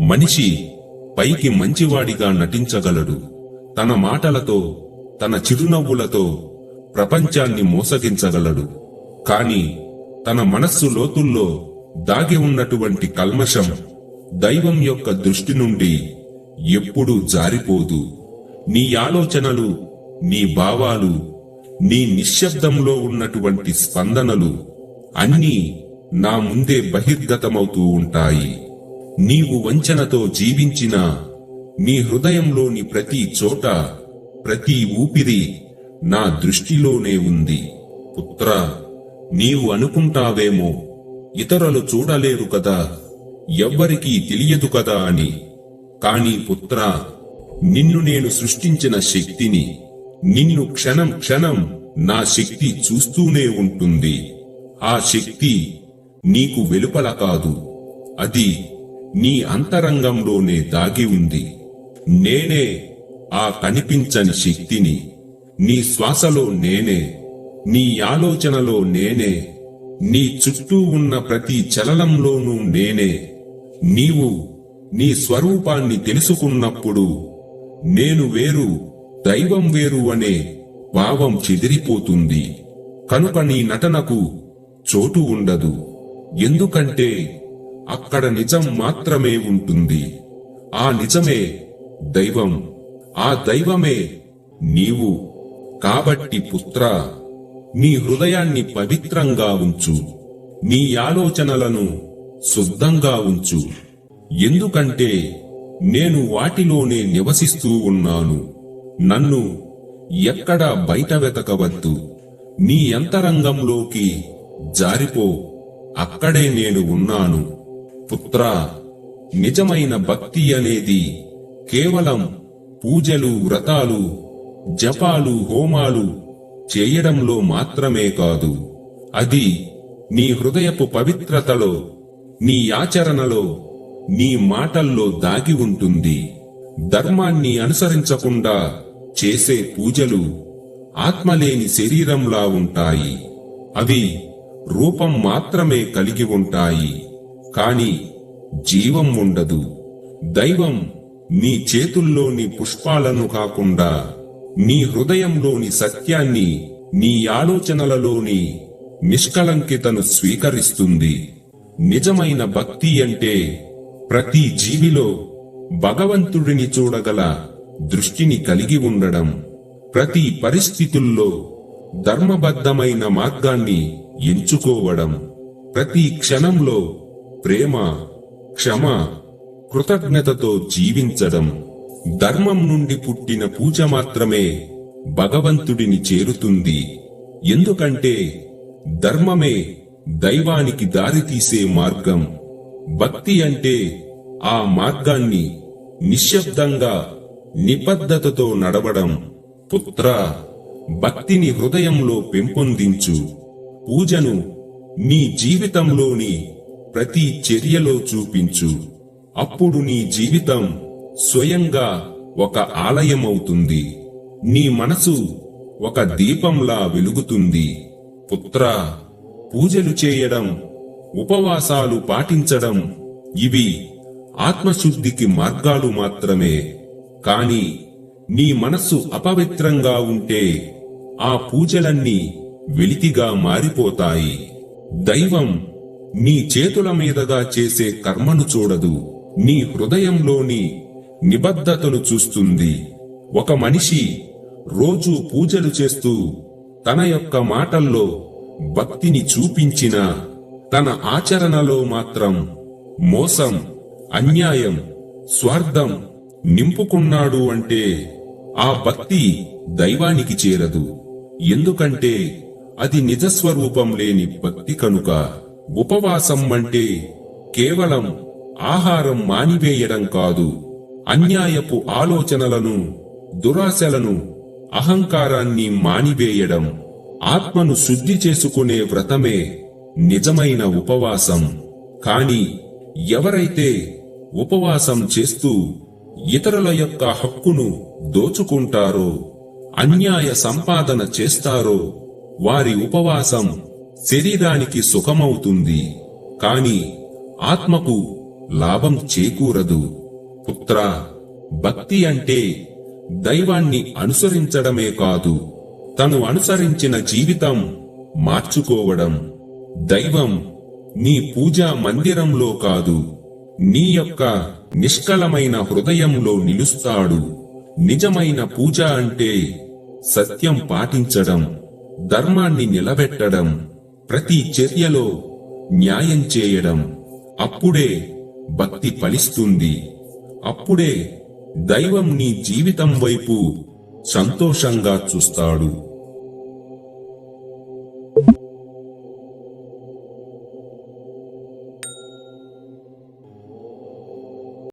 మనిషి పైకి మంచివాడిగా నటించగలడు, తన మాటలతో తన చిరునవ్వులతో ప్రపంచాన్ని మోసగించగలడు. కాని తన మనస్సు లోతుల్లో దాగి ఉన్నటువంటి కల్మషం దైవం యొక్క దృష్టి నుండి ఎప్పుడూ జారిపోదు. నీ ఆలోచనలు, నీ భావాలు, నీ నిశ్శబ్దంలో ఉన్నటువంటి స్పందనలు అన్నీ నా ముందే బహిర్గతమవుతూ ఉంటాయి. నీవు వంచనతో జీవించినా నీ హృదయంలోని ప్రతి చోట, ప్రతి ఊపిరి నా దృష్టిలోనే ఉంది. పుత్రా, నీవు అనుకుంటావేమో ఇతరులు చూడలేరు కదా, ఎవ్వరికీ తెలియదు కదా అని. కాని పుత్రా, నిన్ను నేను సృష్టించిన శక్తిని, నిన్ను క్షణం క్షణం నా శక్తి చూస్తూనే ఉంటుంది. ఆ శక్తి నీకు వెలుపల కాదు, అది నీ అంతరంగంలోనే దాగి ఉంది. నేనే ఆ కనిపించని శక్తిని. నీ శ్వాసలో నేనే, నీ ఆలోచనలో నేనే, నీ చుట్టూ ఉన్న ప్రతి చలనంలోనూ నేనే. నీవు నీ స్వరూపాన్ని తెలుసుకున్నప్పుడు నేను వేరు, దైవం వేరు అనే భావం చెదిరిపోతుంది. కనుక నీ నటనకు చోటు ఉండదు. ఎందుకంటే అక్కడ నిజం మాత్రమే ఉంటుంది. ఆ నిజమే దైవం, ఆ దైవమే నీవు. కాబట్టి పుత్రా, నీ హృదయాన్ని పవిత్రంగా ఉంచు, నీ ఆలోచనలను శుద్ధంగా ఉంచు. ఎందుకంటే నేను వాటిలోనే నివసిస్తూ ఉన్నాను. నన్ను ఎక్కడా బయట వెతకవద్దు. నీ అంతరంగంలోకి జారిపో, అక్కడే నేను ఉన్నాను. పుత్రా, నిజమైన భక్తి అనేది కేవలం పూజలు, వ్రతాలు, జపాలు, హోమాలు చేయడంలో మాత్రమే కాదు. అది నీ హృదయపు పవిత్రతలో, నీ ఆచరణలో, నీ మాటల్లో దాగి ఉంటుంది. ధర్మాన్ని అనుసరించకుండా చేసే పూజలు ఆత్మలేని శరీరంలా ఉంటాయి. అవి రూపం మాత్రమే కలిగి ఉంటాయి, కాని జీవం ఉండదు. దైవం నీ చేతుల్లోని పుష్పాలను కాకుండా నీ హృదయంలోని సత్యాన్ని, నీ ఆలోచనలలోని నిష్కలంకితను స్వీకరిస్తుంది. నిజమైన భక్తి అంటే ప్రతి జీవిలో భగవంతుడిని చూడగల దృష్టిని కలిగి ఉండడం, ప్రతి పరిస్థితుల్లో ధర్మబద్ధమైన మార్గాన్ని ఎంచుకోవడం, ప్రతి క్షణంలో ప్రేమ, క్షమ, కృతజ్ఞతతో జీవించడం. ధర్మం నుండి పుట్టిన పూజ మాత్రమే భగవంతుడిని చేరుతుంది. ఎందుకంటే ధర్మమే దైవానికి దారితీసే మార్గం. భక్తి అంటే ఆ మార్గాన్ని నిశ్శబ్దంగా, నిబద్ధతతో నడవడం. పుత్రా, భక్తిని హృదయంలో పెంపొందించు. పూజను నీ జీవితంలోని ప్రతి చర్యలో చూపించు. అప్పుడు నీ జీవితం స్వయంగా ఒక ఆలయమవుతుంది. నీ మనసు ఒక దీపంలా వెలుగుతుంది. పుత్రా, పూజలు చేయడం, ఉపవాసాలు పాటించడం ఇవి ఆత్మశుద్ధికి మార్గాలు మాత్రమే. కాని నీ మనస్సు అపవిత్రంగా ఉంటే ఆ పూజలన్నీ వెలితిగా మారిపోతాయి. దైవం నీ చేతుల మీదుగా చేసే కర్మను చూడదు, నీ హృదయంలోని నిబద్ధతను చూస్తుంది. ఒక మనిషి రోజూ పూజలు చేస్తూ తన యొక్క మాటల్లో భక్తిని చూపించినా తన ఆచరణలో మాత్రం మోసం, అన్యాయం, స్వార్థం నింపుకున్నాడు అంటే ఆ భక్తి దైవానికి చేరదు. ఎందుకంటే అది నిజస్వరూపం లేని భక్తి కనుక. ఉపవాసం అంటే కేవలం ఆహారం మానివేయడం కాదు, అన్యాయపు ఆలోచనలను, దురాశలను, అహంకారాన్ని మానివేయడం. ఆత్మను శుద్ధి చేసుకునే వ్రతమే నిజమైన ఉపవాసం. కాని ఎవరైతే ఉపవాసం చేస్తూ ఇతరుల యొక్క హక్కును దోచుకుంటారో, అన్యాయ సంపాదన చేస్తారో వారి ఉపవాసం శరీరానికి సుఖమవుతుంది, కాని ఆత్మకు లాభం చేకూరదు. పుత్రా, భక్తి అంటే దైవాన్ని అనుసరించడమే కాదు, తను అనుసరించిన జీవితం మార్చుకోవడం. దైవం నీ పూజా మందిరంలో కాదు, నీ యొక్క నిష్కలమైన హృదయంలో నిలుస్తాడు. నిజమైన పూజ అంటే సత్యం పాటించడం, ధర్మాన్ని నిలబెట్టడం, ప్రతి చర్యలో న్యాయం చేయడం. అప్పుడే భక్తి ఫలిస్తుంది. అప్పుడే దైవం నీ జీవితం వైపు సంతోషంగా చూస్తాడు.